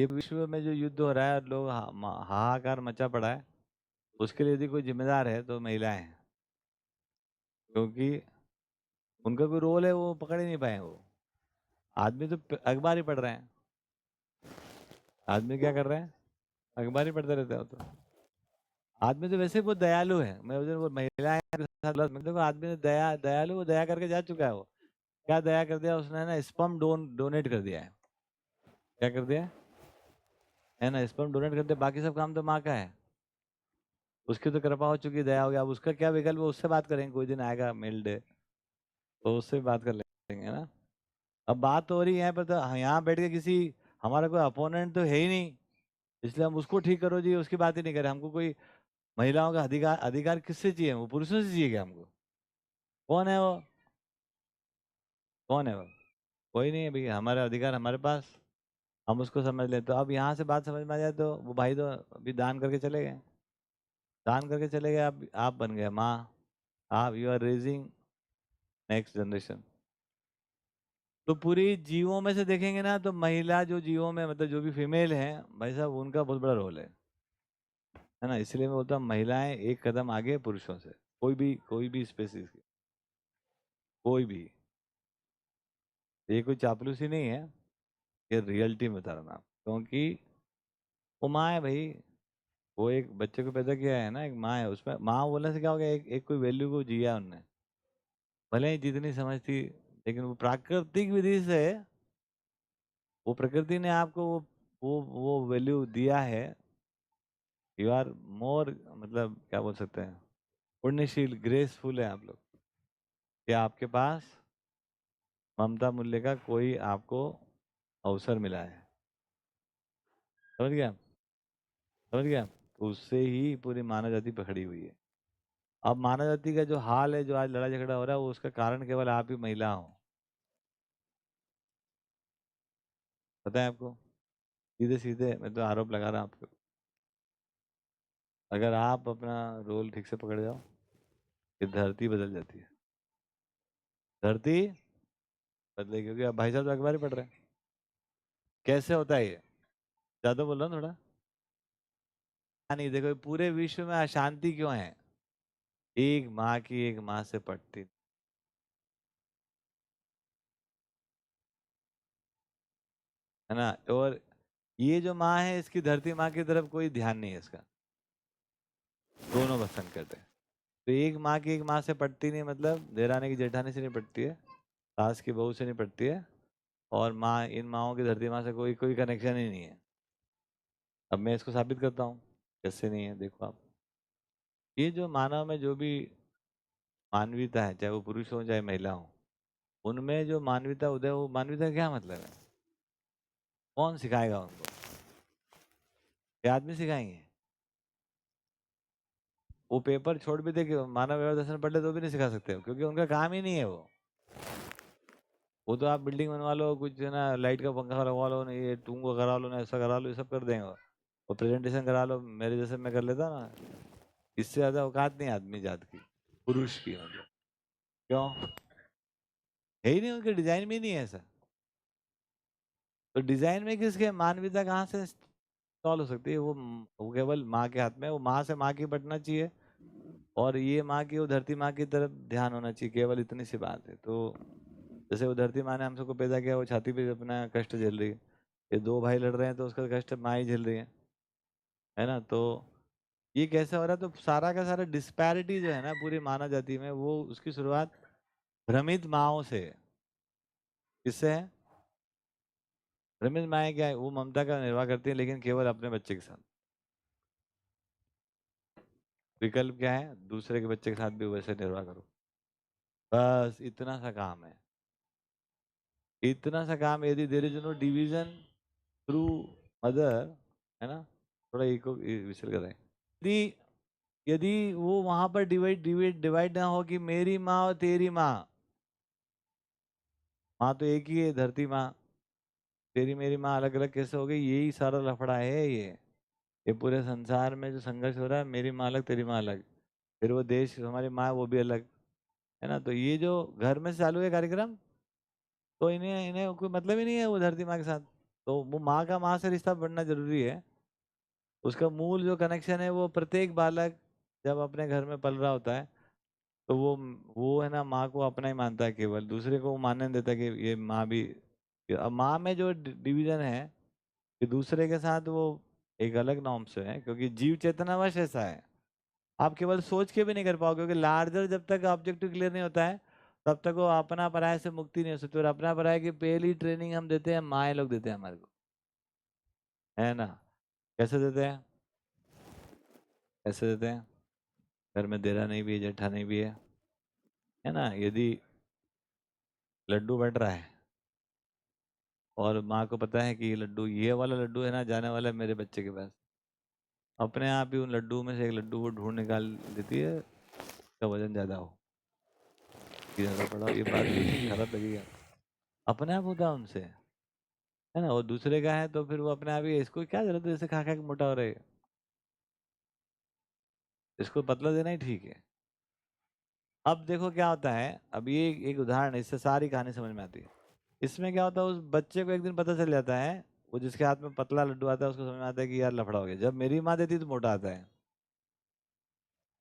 ये विश्व में जो युद्ध हो रहा है और लोग हाहाकार मचा पड़ा है, उसके लिए यदि कोई जिम्मेदार है तो महिलाएं हैं, क्योंकि उनका कोई रोल है वो पकड़ ही नहीं पाए। वो आदमी तो अखबार ही पढ़ रहे हैं। आदमी क्या कर रहे हैं? अखबार ही पढ़ते रहते हो। तो आदमी तो वैसे ही बहुत दयालु है। मैं उस दिन वो महिलाएं के साथ मैं देखो, आदमी ने दयालु वो दया करके जा चुका है। वो क्या दया कर दिया उसने ना, स्पर्म डोनेट कर दिया है। क्या कर दिया है ना, स्पर्म डोनेट कर दिया। बाकी सब काम तो माँ का है। उसकी तो कृपा हो चुकी, दया हो गया। अब उसका क्या विकल्प है, उससे बात करेंगे। कोई दिन आएगा मेल डे तो उससे भी बात कर लेंगे ना। अब बात तो हो रही है पर, तो यहाँ बैठ के किसी, हमारा कोई अपोनेंट तो है ही नहीं, इसलिए हम उसको ठीक करो जी, उसकी बात ही नहीं करें। हमको कोई महिलाओं का अधिकार अधिकार किससे चाहिए? वो पुरुषों से चाहिए क्या हमको? कौन है वो? कौन है वो? कोई नहीं है भैया। हमारा अधिकार हमारे पास, हम उसको समझ लें। तो अब यहाँ से बात समझ में आ जाए तो वो भाई तो अभी दान करके चले गए। दान करके चले गए। आप बन गए माँ। आप you are raising next generation. तो पूरी जीवों में से देखेंगे ना, तो महिला जो जीवों में, मतलब जो भी फीमेल है भाई साहब, उनका बहुत बड़ा रोल है ना। इसलिए मैं बोलता हूँ महिलाएं एक कदम आगे पुरुषों से। कोई भी स्पेसिस की, कोई भी। ये कोई चापलूसी नहीं है, ये रियलिटी में बता रहा हूँ मैं आपको। क्योंकि वो माँ है भाई। वो एक बच्चे को पैदा किया है ना, एक माँ है। उसमें माँ बोलने से क्या हो गया, एक कोई वैल्यू को जिया उनने। भले ही जितनी समझ थी, लेकिन वो प्राकृतिक विधि से, वो प्रकृति ने आपको वो वैल्यू दिया है। यू आर मोर, मतलब क्या बोल सकते हैं, पुण्यशील, ग्रेसफुल है आप लोग, कि आपके पास ममता मूल्य का कोई आपको अवसर मिला है। समझ गया? समझ गया? तो उससे ही पूरी मानव जाति पकड़ी हुई है। अब मानव जाति का जो हाल है, जो आज लड़ाई झगड़ा हो रहा है, वो उसका कारण केवल आप ही महिला हो। पता है आपको? सीधे सीधे मैं तो आरोप लगा रहा हूं आपको। अगर आप अपना रोल ठीक से पकड़ जाओ, ये धरती बदल जाती है। धरती बदले, क्योंकि अब भाई साहब तो अखबार ही पढ़ रहे हैं। कैसे होता है ये? ज्यादा बोल रहा हूँ थोड़ा। नहीं, देखो पूरे विश्व में अशांति क्यों है? एक माँ की एक माँ से पटती, है ना। और ये जो माँ है, इसकी धरती माँ की तरफ कोई ध्यान नहीं है इसका। दोनों बस संकट है। तो एक माँ की एक माँ से पटती नहीं, मतलब देवरानी की जेठानी से नहीं पटती है, सास की बहू से नहीं पटती है। और माँ, इन माँओं की धरती माँ से कोई कोई कनेक्शन ही नहीं है। अब मैं इसको साबित करता हूँ कैसे नहीं है, देखो आप। ये जो मानव में जो भी मानवीयता है, चाहे वो पुरुष हो चाहे महिला हो, उनमें जो मानवीयता उदय, वो मानवीयता का क्या मतलब है? कौन सिखाएगा उनको? ये आदमी सिखाएंगे? वो पेपर छोड़ भी दे कि मानव व्यवहार दर्शन पढ़ ले तो भी नहीं सिखा सकते हो, क्योंकि उनका काम ही नहीं है वो तो आप बिल्डिंग बनवा लो, कुछ है ना, लाइट का पंखा लगवा लो ना, ये टूंग को करा लो ना, ऐसा करा लो, ये सब कर देंगे। और प्रेजेंटेशन करा लो, मेरे जैसे मैं कर लेता ना। इससे ज्यादा औकात नहीं आदमी जात की, पुरुष की मतलब। क्यों? है ही नहीं, उनके डिजाइन में ही नहीं है ऐसा। तो डिजाइन में किसके मानवीयता कहाँ से इंस्टॉल हो सकती है? वो केवल माँ के हाथ में है। वो माँ से माँ की बटना चाहिए, और ये माँ की वो धरती माँ की तरफ ध्यान होना चाहिए। केवल इतनी सी बात है। तो जैसे वो धरती माँ ने हम सबको पैदा किया, वो छाती पे अपना कष्ट झेल रही है। ये दो भाई लड़ रहे हैं तो उसका कष्ट माँ ही झेल रही है ना। तो ये कैसे हो रहा है? तो सारा का सारा डिस्पैरिटी जो है ना पूरी मानव जाति में, वो उसकी शुरुआत भ्रमित माँओं से है। किससे है? भ्रमित माएँ क्या है? वो ममता का निर्वाह करती है, लेकिन केवल अपने बच्चे के साथ। विकल्प क्या है? दूसरे के बच्चे के साथ भी वैसे निर्वाह करो। बस इतना सा काम है। इतना सा काम। यदि there is no division through mother, है ना, थोड़ा इको विचल कर रहे हैं। यदि यदि वो वहां पर डिवाइड डिवाइड डिवाइड ना हो कि मेरी माँ और तेरी माँ, माँ तो एक ही है, धरती माँ। तेरी मेरी माँ अलग अलग कैसे हो गई? यही सारा लफड़ा है ये पूरे संसार में जो संघर्ष हो रहा है, मेरी माँ अलग तेरी माँ अलग। फिर वो देश हमारी माँ है, वो भी अलग, है ना। तो ये जो घर में से चालू है कार्यक्रम, तो इन्हें इन्हें कोई मतलब ही नहीं है वो धरती माँ के साथ। तो वो माँ का माँ से रिश्ता बढ़ना जरूरी है। उसका मूल जो कनेक्शन है वो प्रत्येक बालक जब अपने घर में पल रहा होता है तो वो है ना माँ को अपना ही मानता है, केवल दूसरे को वो मानने नहीं देता कि ये माँ भी। अब माँ में जो डिवीजन है कि दूसरे के साथ वो एक अलग नॉर्म से है, क्योंकि जीव चेतनावश ऐसा है। आप केवल सोच के भी नहीं कर पाओगे, क्योंकि लार्जर जब तक ऑब्जेक्टिव क्लियर नहीं होता है तब तक वो अपना पराया से मुक्ति नहीं हो सकती। और अपना पराया की पहली ट्रेनिंग हम देते हैं, माए लोग देते हैं हमारे को, है ना। कैसे देते हैं? कैसे देते हैं? घर में देरा नहीं भी है, जेठा नहीं भी है ना। यदि लड्डू बट रहा है और माँ को पता है कि ये लड्डू, ये वाला लड्डू है ना, जाने वाला है मेरे बच्चे के पास, अपने आप ही उन लड्डू में से एक लड्डू वो ढूंढ निकाल देती है, उसका वजन ज्यादा हो, ये ज्यादा पड़ा हो, ये बात खराब लगेगा, अपने आप होता है उनसे, है ना। और दूसरे का है तो फिर वो अपने आप ही, इसको क्या जरूरत है, जैसे खा खा के मोटा हो रहे है, इसको पतला देना ही ठीक है। अब देखो क्या होता है, अब ये एक उदाहरण है, इससे सारी कहानी समझ में आती है। इसमें क्या होता है, उस बच्चे को एक दिन पता चल जाता है, वो जिसके हाथ में पतला लड्डू आता है उसको समझ में आता है कि यार लफड़ा हो गया। जब मेरी माँ देती तो मोटा आता है,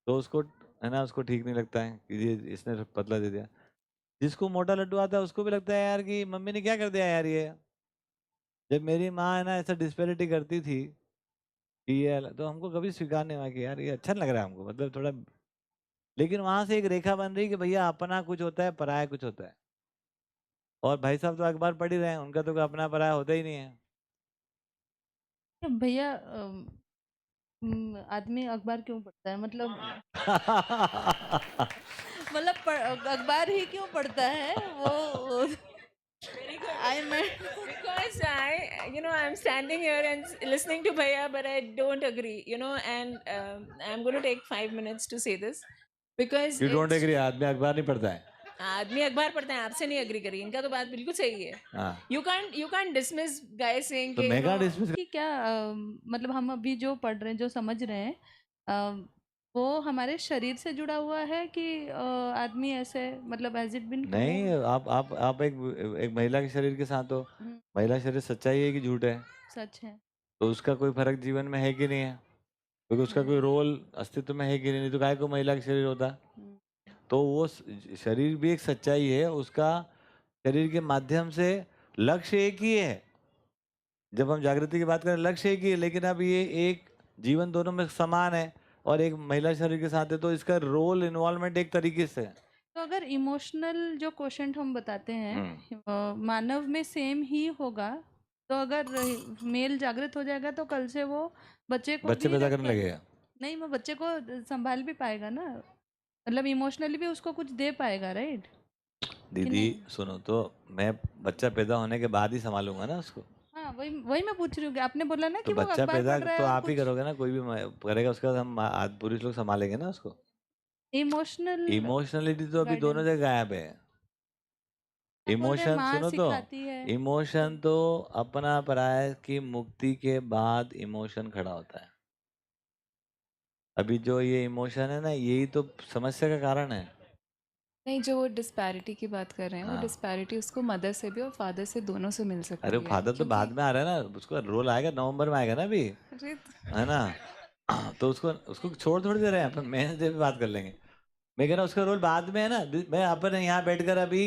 तो उसको, है ना, उसको ठीक नहीं लगता है कि ये इसने पतला दे दिया। जिसको मोटा लड्डू आता है उसको भी लगता है यार कि मम्मी ने क्या कर दिया यार ये। जब मेरी माँ है ना ऐसा डिस्पेरिटी करती थी कि ये तो हमको कभी स्वीकार नहीं हुआ कि यार ये अच्छा नहीं लग रहा है हमको, मतलब थोड़ा। लेकिन वहां से एक रेखा बन रही कि भैया अपना कुछ होता है, पराया कुछ होता है। और भाई साहब तो अखबार पढ़ ही रहे हैं, उनका तो कोई अपना पराया होता ही नहीं है। भैया आदमी अखबार क्यों पढ़ता है? मतलब मतलब अखबार ही क्यों पढ़ता है वो? Very good. आई मैं Because I'm standing here and listening to Bhaiya, but I don't agree, and I'm going to take 5 minutes to say this because you don't it's agree? आदमी अखबार नहीं पढ़ता है? आदमी अखबार पढ़ते हैं, आपसे नहीं एग्री करी, इनका तो बात बिल्कुल सही है. हाँ, You can't dismiss guys saying तो कि मैं कहाँ डिसमिस कि क्या मतलब हम अभी जो पढ़ रहे हैं, जो समझ रहे हैं, वो हमारे शरीर से जुड़ा हुआ है कि आदमी ऐसे, मतलब एज इट बिन नहीं। आप एक महिला के शरीर के साथ हो, महिला शरीर सच्चाई है कि झूठ है? सच है। तो उसका कोई फर्क जीवन में है कि नहीं है? क्योंकि उसका कोई रोल अस्तित्व में है कि नहीं तो काहे को महिला का शरीर होता। तो वो शरीर भी एक सच्चाई है, उसका शरीर के माध्यम से लक्ष्य एक ही है। जब हम जागृति की बात करें लक्ष्य एक ही है, लेकिन अब ये एक जीवन दोनों में समान है और एक महिला शरीर के साथ है, तो इसका रोल इन्वॉल्वमेंट एक तरीके से है। तो अगर इमोशनल जो क्वेश्चन हम बताते हैं मानव में सेम ही होगा, तो अगर मेल जागृत हो जाएगा तो कल से वो बच्चे को बच्चे भी पैदा रख करने पाएगा। लगेगा। नहीं, वो बच्चे को संभाल भी पाएगा ना, मतलब इमोशनली भी उसको कुछ दे पाएगा, राइट? कि दीदी नहीं? सुनो तो, मैं बच्चा पैदा होने के बाद ही संभालूंगा ना उसको। हाँ, वही वही मैं पूछ रही हूँ कि आपने बोला ना तो कि वो बच्चा अखबार पैदा पढ़ रहा है तो और आप ही कुछ करोगे ना, कोई भी करेगा, उसके बाद हम पुरुष लोग संभालेंगे ना उसको। इमोशनल इमोशनलिटी तो अभी दोनों गाइडेंस। जगह गायब है। आप बोल रहे हैं इमोशन माँ सुनो तो, सिखाती है। इमोशन तो अपना पराया की मुक्ति के बाद इमोशन खड़ा होता है। अभी जो ये इमोशन है ना, यही तो समस्या का कारण है। नहीं, जो वो डिस्पैरिटी की बात कर रहे हैं, वो हाँ, डिस्पैरिटी उसको मदर से भी और फादर से दोनों से मिल अरे सकती है, फादर तो बाद क्योंकि में आ रहा है ना, उसका रोल आएगा नवंबर में आएगा ना अभी, अरे है ना। तो उसको उसको छोड़ थोड़ी दे रहे हैं अपन, मेहनत से भी बात कर लेंगे। मैं कह रहा हूँ उसका रोल बाद में है ना। मैं अपन यहाँ बैठकर अभी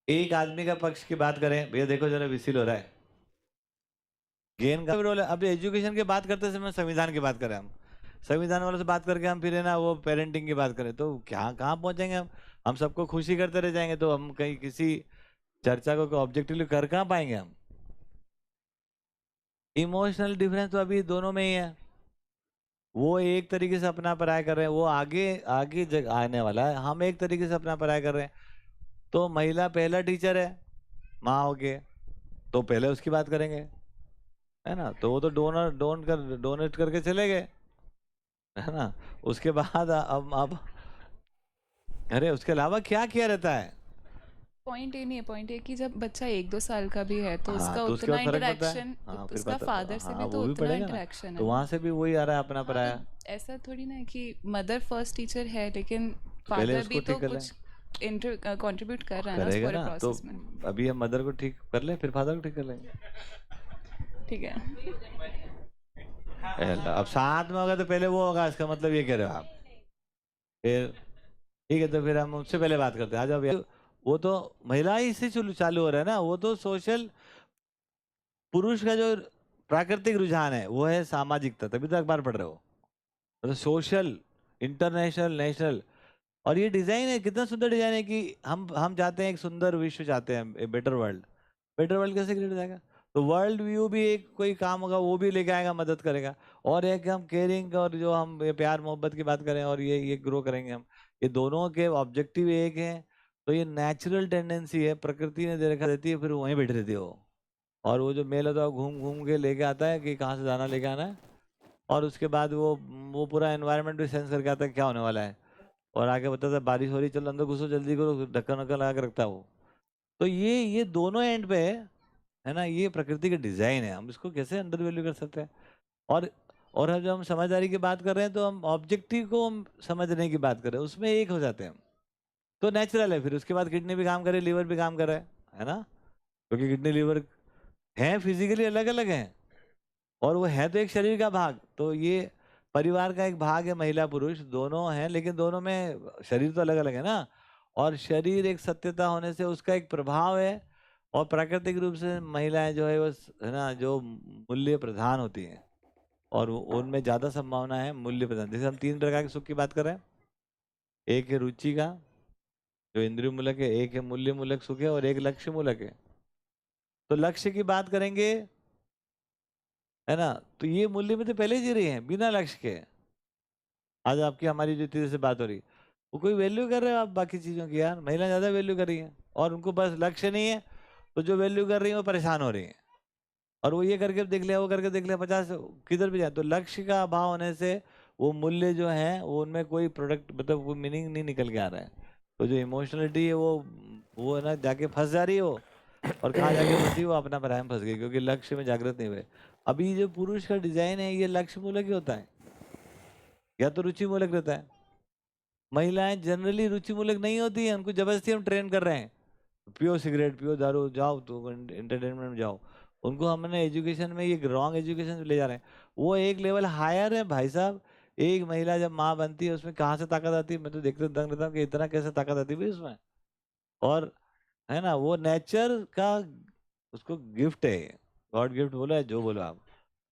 एक आदमी का पक्ष की बात करें, भैया देखो जरा विसिल हो रहा है, गेन का रोल है। अब एजुकेशन की बात करते समय संविधान की बात करें, हम संविधान वालों से बात करके हम फिर है ना वो पेरेंटिंग की बात करें, तो क्या कहाँ पहुंचेंगे हम सबको खुशी करते रह जाएंगे, तो हम कहीं किसी चर्चा को ऑब्जेक्टिवली कर कहाँ पाएंगे हम। इमोशनल डिफरेंस तो अभी दोनों में ही है। वो एक तरीके से अपना पराया कर रहे हैं, वो आगे आगे जग आने वाला है, हम एक तरीके से अपना पराया कर रहे हैं। तो महिला पहला टीचर है, माँ हो के, तो पहले उसकी बात करेंगे, है ना। तो वो तो डोनेट करके चले गए, है ना। उसके बाद अब अरे उसके अलावा क्या किया रहता है? पॉइंट ये नहीं है, पॉइंट ये कि जब बच्चा 1-2 साल का भी है तो हाँ, उसका तो उसके उतना बाद फर्क पड़ता है। इंटरेक्शन, हाँ, फिर उसका पता, फादर से हाँ भी तो वो भी उतना पड़ेगा ना। इंटरेक्शन तो है वहां ना। से भी वही आ रहा है अपना हाँ, पराया। तो ऐसा थोड़ी ना है कि मदर फर्स्ट टीचर है लेकिन तो पहले फादर उसको भी तो ठीक कर ले। कुछ कंट्रीब्यूट कर रहा है ना उस करेगा पूरे ना, तो प्रोसेस में। अभी हम मदर को ठीक कर ले, फिर फादर को ठीक कर लेंगे। ठीक है। अब साथ में होगा तो पहले वो होगा, इसका मतलब ये कह रहे हो आप। फिर ठीक है, तो फिर हम उससे पहले बात करते हैं। आज अब वो तो महिला ही से चालू हो रहा है ना, वो तो सोशल। पुरुष का जो प्राकृतिक रुझान है वो है सामाजिकता, तभी तो अखबार पढ़ रहे हो। मतलब सोशल, इंटरनेशनल, नेशनल। और ये डिजाइन है, कितना सुंदर डिजाइन है कि हम चाहते हैं एक सुंदर विश्व चाहते हैं, a better world. Better world कैसे क्रिएट हो जाएगा? तो वर्ल्ड व्यू भी एक कोई काम होगा, वो भी लेके आएगा, मदद करेगा। और एक हम केयरिंग और जो हम ये प्यार मोहब्बत की बात करें और ये ग्रो करेंगे हम, ये दोनों के ऑब्जेक्टिव एक है। तो ये नेचुरल टेंडेंसी है, प्रकृति ने दे रखा रहती है, फिर वहीं बैठी रहती है वो। और वो जो मेल होता है वो घूम घूम के लेके आता है कि कहाँ से दाना लेके आना है, और उसके बाद वो पूरा एनवायरनमेंट भी सेंस करके आता है क्या होने वाला है, और आगे बताता है बारिश हो रही, चलो अंदर घुसो जल्दी करो, ढक्कन वक्कन लगा के रखता है वो। तो ये दोनों एंड पे है ना, ये प्रकृति का डिजाइन है, हम इसको कैसे अंडर वैल्यू कर सकते हैं? और जब हम समझदारी की बात कर रहे हैं तो हम ऑब्जेक्टिव को हम समझने की बात कर रहे हैं, उसमें एक हो जाते हैं हम। तो नेचुरल है। फिर उसके बाद किडनी भी काम करे, लीवर भी काम करे, है ना, क्योंकि किडनी लीवर हैं फिजिकली अलग अलग हैं, और वो है तो एक शरीर का भाग। तो ये परिवार का एक भाग है, महिला पुरुष दोनों हैं, लेकिन दोनों में शरीर तो अलग अलग है ना। और शरीर एक सत्यता होने से उसका एक प्रभाव है। और प्राकृतिक रूप से महिलाएं जो है वो है ना, जो मूल्य प्रधान होती हैं, और उनमें ज्यादा संभावना है मूल्य प्रधान। जैसे हम 3 प्रकार के सुख की बात कर रहे हैं, एक है रुचि का जो इंद्रिय मूलक है, एक है मूल्य मूलक सुख है, और एक लक्ष्य मूलक है। तो लक्ष्य की बात करेंगे, है ना, तो ये मूल्य में तो पहले ही जी रही है बिना लक्ष्य के। आज आपकी हमारी जो तीसरे से बात हो रही, वो कोई वैल्यू कर रहे हो आप बाकी चीजों की? यार महिला ज्यादा वैल्यू कर रही है, और उनको बस लक्ष्य नहीं है, तो जो वैल्यू कर रही है वो परेशान हो रही है। और वो ये करके देख लिया, वो करके देख लिया, 50 किधर भी जाए। तो लक्ष्य का अभाव होने से वो मूल्य जो है वो उनमें कोई प्रोडक्ट मतलब कोई मीनिंग नहीं निकल के आ रहा है। तो जो इमोशनलिटी है वो है ना जाके फंस जा रही है वो, और कहाँ जाके फंसी? वो अपना पराया में फंस गई, क्योंकि लक्ष्य में जागृत नहीं हुए। अभी जो पुरुष का डिजाइन है ये लक्ष्य मूलक ही होता है, या तो रुचि मूलक रहता है। महिलाएं जनरली रुचि मूलक नहीं होती है, उनको जबरदस्ती हम ट्रेन कर रहे हैं, पियो सिगरेट, पियो दारू, जाओ तो एंटरटेनमेंट में जाओ। उनको हमने एजुकेशन में ये रॉन्ग एजुकेशन ले जा रहे हैं। वो एक लेवल हायर है भाई साहब। एक महिला जब माँ बनती है उसमें कहाँ से ताकत आती है? मैं तो देखते दंग रहता हूँ कि इतना कैसे ताकत आती है भाई उसमें। और है ना, वो नेचर का उसको गिफ्ट है, गॉड गिफ्ट बोला है जो बोलो आप,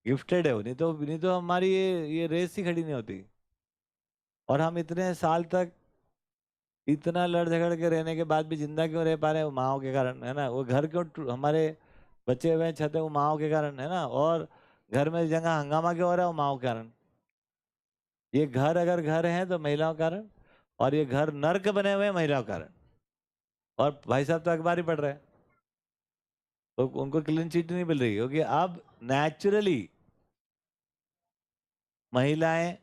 गिफ्टेड है वो। नहीं तो हमारी ये रेस ही खड़ी नहीं होती। और हम इतने साल तक इतना लड़ झगड़ के रहने के बाद भी जिंदा क्यों रह पा रहे हैं? वो माओ के कारण, है ना। वो घर क्यों हमारे बचे हुए छत है, वो माओ के कारण, है ना। और घर में जगह हंगामा क्यों हो रहा है? वो माओ के कारण। ये घर अगर घर है तो महिलाओं के कारण, और ये घर नर्क बने हुए हैं महिलाओं के कारण। और भाई साहब तो अखबार ही पढ़ रहे हैं, तो उनको क्लीन चिट नहीं मिल रही, क्योंकि अब नेचुरली महिलाएं,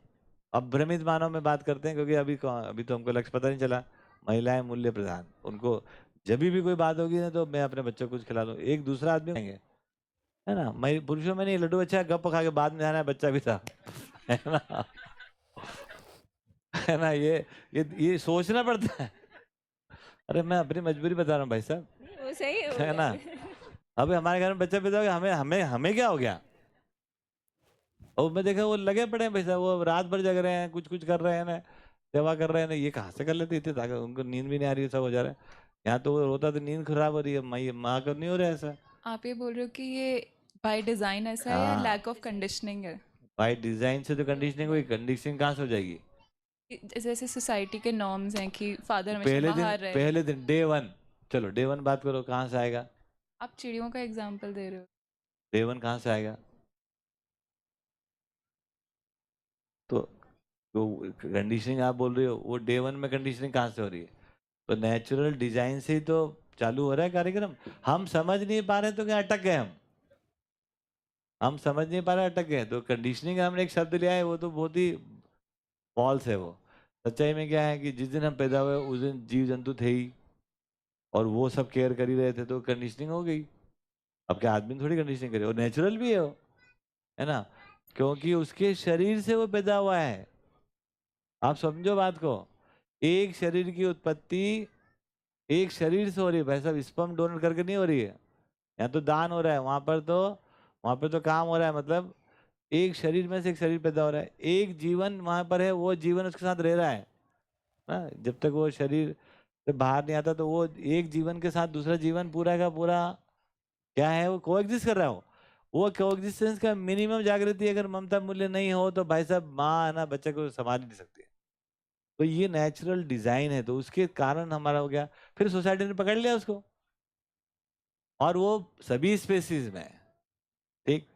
अब भ्रमित मानव में बात करते हैं, क्योंकि अभी तो हमको लक्ष्य पता नहीं चला। महिलाएं मूल्य प्रधान, उनको जब भी कोई बात होगी ना, तो मैं अपने बच्चों को कुछ खिला दूं, एक दूसरा आदमी खाएंगे, है ना। पुरुषों में नहीं, लड्डू अच्छा गप खा के बाद में जाना है, बच्चा भी था, है ना। है ना, ये सोचना पड़ता है। अरे मैं अपनी मजबूरी बता रहा हूँ भाई साहब, वो सही है ना। अभी हमारे घर में बच्चा पैदा हो गया, हमें हमें हमें क्या हो गया? और मैं देखा वो लगे पड़े हैं भाई साहब, वो रात भर जग रहे हैं, कुछ कुछ कर रहे हैं ना, सेवा कर रहे हैं ना। ये कहाँ से कर लेते इतने ताकत? उनको नींद भी नहीं आ रही है, सब हो जा रहा है। यहाँ तो वो रोता तो नींद खराब हो रही है, माँ को नहीं हो रहा है ऐसा। आप ये बोल रहे हो कि ये बाय डिज़ाइन ऐसा है या हाँ, लैक ऑफ कंडीशनिंग है? बाई डिजाइन से तो कंडीशनिंग हुई, कंडीशनिंग कहाँ से हो जाएगी? जैसे सोसाइटी के नॉर्म्स हैं कि फादर हमेशा बाहर रहे। पहले दिन डे 1, चलो डे 1 बात करो, कहाँ से आएगा? आप चिड़ियों का एग्जांपल दे रहे हो। डे 1 कहाँ से आएगा? तो कंडीशनिंग आप बोल रहे हो, वो डे 1 में कंडीशनिंग कहाँ से हो रही है? तो नेचुरल डिजाइन से ही तो चालू हो रहा है कार्यक्रम। हम समझ नहीं पा रहे तो क्या अटक गए हम समझ नहीं पा रहे, अटक गए। तो कंडीशनिंग हमने एक शब्द लिया है, वो तो बहुत ही फॉल्स है। वो सच्चाई में क्या है कि जिस दिन हम पैदा हुए उस दिन जीव जंतु थे ही, और वो सब केयर कर ही रहे थे, तो कंडीशनिंग हो गई। अब क्या आदमी थोड़ी कंडीशनिंग करे? और नेचुरल भी है वो, है ना, क्योंकि उसके शरीर से वो पैदा हुआ है। आप समझो बात को, एक शरीर की उत्पत्ति एक शरीर से हो रही है भाई साहब, स्पर्म डोनेट करके नहीं हो रही है। यहाँ तो दान हो रहा है, वहां पर तो वहां पे तो काम हो रहा है, मतलब एक शरीर में से एक शरीर पैदा हो रहा है, एक जीवन वहां पर है, वो जीवन उसके साथ रह रहा है ना। जब तक वो शरीर से बाहर नहीं आता तो वो एक जीवन के साथ दूसरा जीवन पूरा का पूरा क्या है, वो कोएग्जिस्ट कर रहा हो। वो कोएग्जिस्टेंस का मिनिमम जागृति अगर ममता मूल्य नहीं हो तो भाई साहब माँ है ना बच्चे को संभाल नहीं सकती। तो ये नेचुरल डिजाइन है, तो उसके कारण हमारा हो गया। फिर सोसाइटी ने पकड़ लिया उसको, और वो सभी स्पेसीज में है, ठीक।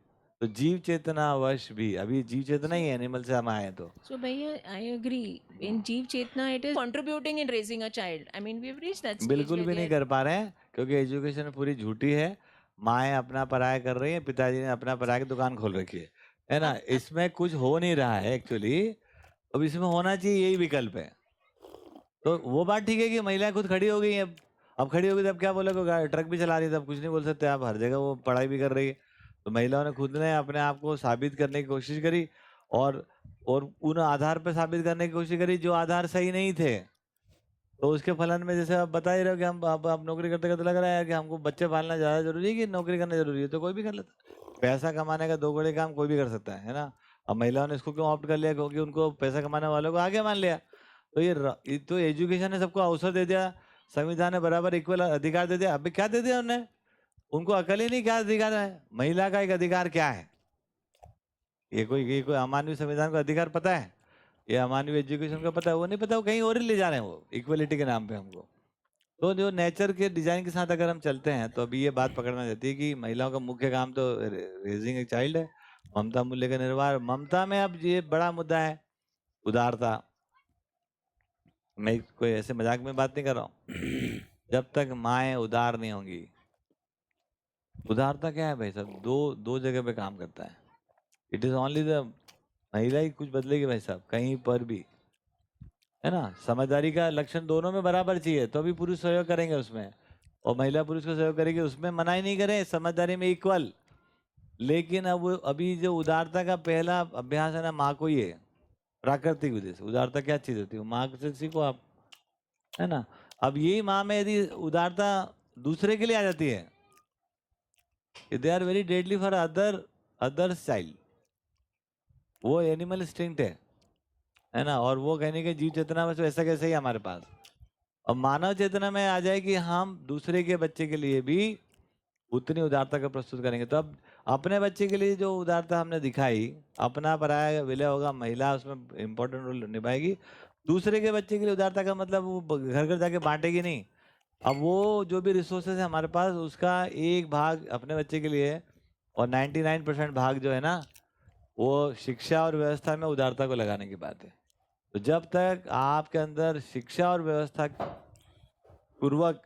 तो जीव चेतना वश भी, अभी जीव चेतना ही एनिमल से हम आए तो। So, Bhaiya, I agree. In Jeev Chetna, it is contributing in raising a child. I mean, we've reached that stage. बिल्कुल where भी they नहीं are- कर पा रहे हैं, क्योंकि एजुकेशन पूरी झूठी है। माएँ अपना पराया कर रही हैं, पिताजी ने अपना पराया की दुकान खोल रखी है ना। इसमें कुछ हो नहीं रहा है एक्चुअली। अब इसमें होना चाहिए यही विकल्प है। तो वो बात ठीक है कि महिलाएं खुद खड़ी हो गई हैं। अब खड़ी हो गई तब क्या बोले, ट्रक भी चला रही है तब कुछ नहीं बोल सकते आप, हर जगह वो पढ़ाई भी कर रही है। तो महिलाओं ने खुद ने अपने आप को साबित करने की कोशिश करी, और उन आधार पर साबित करने की कोशिश करी जो आधार सही नहीं थे। तो उसके फलन में जैसे आप बता ही रहे हो कि हम आप नौकरी करते करते लग रहा है कि हमको बच्चे पालना ज़्यादा जरूरी है कि नौकरी करना जरूरी है, तो कोई भी कर लेता है। पैसा कमाने का दो बड़े काम कोई भी कर सकता है ना। अब महिलाओं ने इसको क्यों ऑप्ट कर लिया, क्योंकि उनको पैसा कमाने वालों को आगे मान लिया। तो ये तो एजुकेशन ने सबको अवसर दे दिया, संविधान ने बराबर इक्वल अधिकार दे दिया। अभी क्या दे दिया उन्होंने, उनको अकल ही नहीं क्या अधिकार है। महिला का एक अधिकार क्या है, ये कोई अमानवीय संविधान का अधिकार पता है, ये अमानवीय एजुकेशन का पता है, वो नहीं पता, वो कहीं और ही ले जा रहे हैं वो इक्वलिटी के नाम पे हमको। तो जो नेचर के डिजाइन के साथ अगर हम चलते हैं तो अभी ये बात पकड़ना चाहती है कि महिलाओं का मुख्य काम तो रेजिंग ए चाइल्ड है, ममता मूल्य का निर्वाह। ममता में अब ये बड़ा मुद्दा है उदारता। मैं कोई ऐसे मजाक में बात नहीं कर रहा हूँ। जब तक माएँ उदार नहीं होंगी, उदारता क्या है भाई साहब, दो जगह पे काम करता है। इट इज ओनली द महिला ही कुछ बदलेगी भाई साहब कहीं पर भी, है ना। समझदारी का लक्षण दोनों में बराबर चाहिए, तो अभी पुरुष सहयोग करेंगे उसमें, और महिला पुरुष को सहयोग करेगी उसमें, मना ही नहीं करें, समझदारी में इक्वल। लेकिन अब अभी जो उदारता का पहला अभ्यास है ना, माँ को ही है, प्राकृतिक विधि से। उदारता क्या चीज होती है, माँ से सीखो आप, है ना। अब यही माँ में यदि उदारता दूसरे के लिए आ जाती है, they are very deadly for other child, वो एनिमल इंस्टिंक्ट है ना। और वो कहने के जीव चेतना में तो ऐसा कैसे ही हमारे पास। अब मानव चेतना में आ जाए कि हम दूसरे के बच्चे के लिए भी उतनी उदारता का प्रस्तुत करेंगे। तो अब अपने बच्चे के लिए जो उदारता हमने दिखाई, अपना पराया विलय होगा, महिला उसमें इंपॉर्टेंट रोल निभाएगी। दूसरे के बच्चे के लिए उदारता का मतलब वो घर घर जाके बांटेगी नहीं। अब वो जो भी रिसोर्सेज है हमारे पास, उसका एक भाग अपने बच्चे के लिए है, और 99% भाग जो है ना, वो शिक्षा और व्यवस्था में उदारता को लगाने की बात है। तो जब तक आपके अंदर शिक्षा और व्यवस्था पूर्वक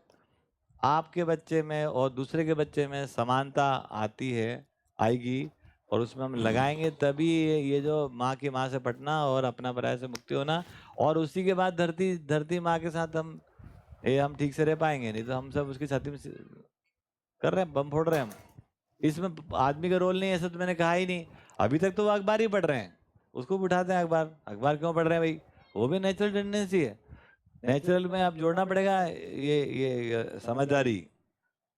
आपके बच्चे में और दूसरे के बच्चे में समानता आती है, आएगी, और उसमें हम लगाएंगे, तभी ये जो माँ की माँ से पटना और अपना पराया से मुक्ति होना, और उसी के बाद धरती माँ के साथ हम ठीक से रह पाएंगे। नहीं तो हम सब उसकी छाती में कर रहे हैं, बम फोड़ रहे हैं हम। इसमें आदमी का रोल नहीं है, ऐसा तो मैंने कहा ही नहीं। अभी तक तो वो अखबार ही पढ़ रहे हैं, उसको भी उठाते हैं अखबार क्यों पढ़ रहे हैं भाई, वो भी नेचुरल टेंडेंसी है। नेचुरल में आप जोड़ना पड़ेगा ये समझदारी।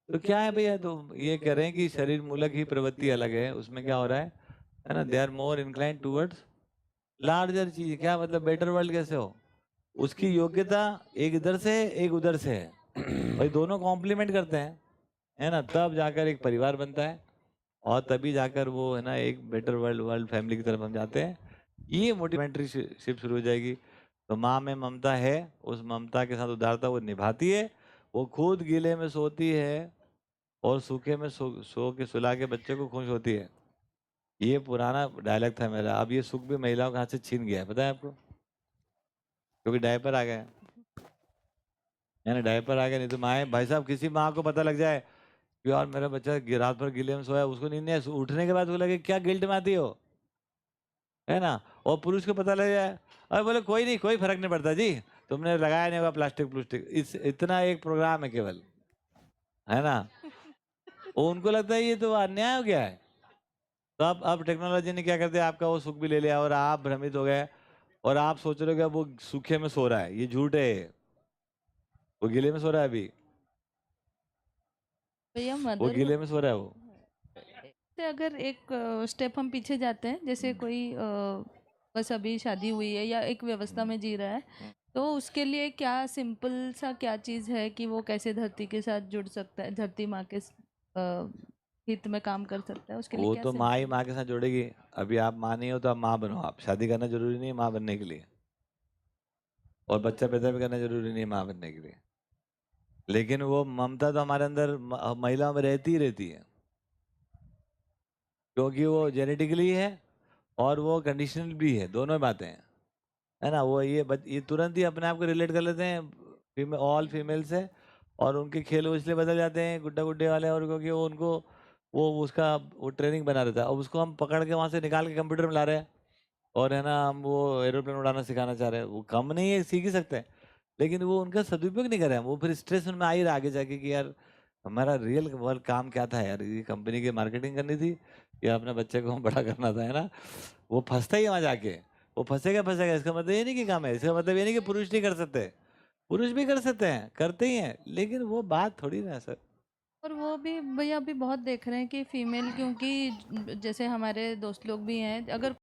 तो क्या है भैया, तो ये कह रहे हैं कि शरीर मूलक ही प्रवृत्ति अलग है, उसमें क्या हो रहा है ना, they are more inclined towards larger चीज। क्या मतलब बेटर वर्ल्ड कैसे हो, उसकी योग्यता एक इधर से एक उधर से है भाई, दोनों कॉम्प्लीमेंट करते हैं, है ना। तब जाकर एक परिवार बनता है, और तभी जाकर वो है ना एक बेटर वर्ल्ड फैमिली की तरफ हम जाते हैं। ये मोटिवेटरी शिप शुरू हो जाएगी। तो माँ में ममता है, उस ममता के साथ उदारता वो निभाती है। वो खुद गीले में सोती है और सूखे में सो के सुला के बच्चे को खुश होती है। ये पुराना डायलॉग था मेरा। अब ये सुख भी महिलाओं के हाथ से छीन गया है, पता है आपको, क्योंकि डायपर आ गए, है ना। डायपर आ गए, नहीं तो माए भाई साहब, किसी माँ को पता लग जाए कि यार मेरा बच्चा रात भर गीले में सोया, उसको नींद नहीं, उठने के बाद उसको लगे क्या गिल्ट में आती हो, है ना। और पुरुष को पता लग जाए, अरे बोले कोई नहीं, कोई फर्क नहीं पड़ता जी, तुमने लगाया नहीं होगा प्लास्टिक, इतना एक प्रोग्राम है केवल, है ना। वो उनको लगता है ये तो अन्याय हो गया है। तो अब टेक्नोलॉजी ने क्या कर दिया, आपका वो सुख भी ले लिया, और आप भ्रमित हो गए, और आप सोच रहे हो कि वो सूखे में सो रहा है। ये झूठ है, वो गीले में सो रहा है अभी, भैया वो गीले में सो रहा है वो। से अगर एक स्टेप हम पीछे जाते हैं, जैसे कोई बस अभी शादी हुई है या एक व्यवस्था में जी रहा है, तो उसके लिए क्या सिंपल सा क्या चीज़ है कि वो कैसे धरती के साथ जुड़ सकता है, धरती माँ के हित में काम कर सकता है, उसके लिए वो क्या तो माँ ही सिंपल माँ के साथ जुड़ेगी। अभी आप माँ नहीं हो तो आप माँ बनो। आप शादी करना जरूरी नहीं है माँ बनने के लिए, और बच्चा पैदा भी करना जरूरी नहीं है माँ बनने के लिए। लेकिन वो ममता तो हमारे अंदर महिलाओं में रहती ही रहती है, क्योंकि वो जेनेटिकली है और वो कंडीशनल भी है, दोनों बातें हैं, है ना। वो ये तुरंत ही अपने आप को रिलेट कर लेते हैं ऑल फीमेल से, और उनके खेल वो इसलिए बदल जाते हैं गुड्डा गुड्डे वाले, और क्योंकि वो उनको वो उसका वो ट्रेनिंग बना रहता है। अब उसको हम पकड़ के वहाँ से निकाल के कंप्यूटर में ला रहे हैं, और है ना हम वो एरोप्लेन उड़ाना सिखाना चाह रहे हैं। वो कम नहीं है, सीख ही सकते हैं, लेकिन वो उनका सदुपयोग नहीं कर रहे हैं। वो फिर स्ट्रेस उनमें आ ही रहा आगे जाके कि यार हमारा रियल वर्क काम क्या था यार, ये कंपनी की मार्केटिंग करनी थी या अपने बच्चे को बड़ा करना था, है ना। वो फंसता ही है वहाँ जाके। वो फंसेगा, इसका मतलब ये नहीं कि काम है, इसका मतलब ये नहीं कि पुरुष नहीं कर सकते, पुरुष भी कर सकते हैं, करते ही हैं, लेकिन वो बात थोड़ी ना सर। और वो भी भैया अभी बहुत देख रहे हैं कि फीमेल, क्योंकि जैसे हमारे दोस्त लोग भी हैं, अगर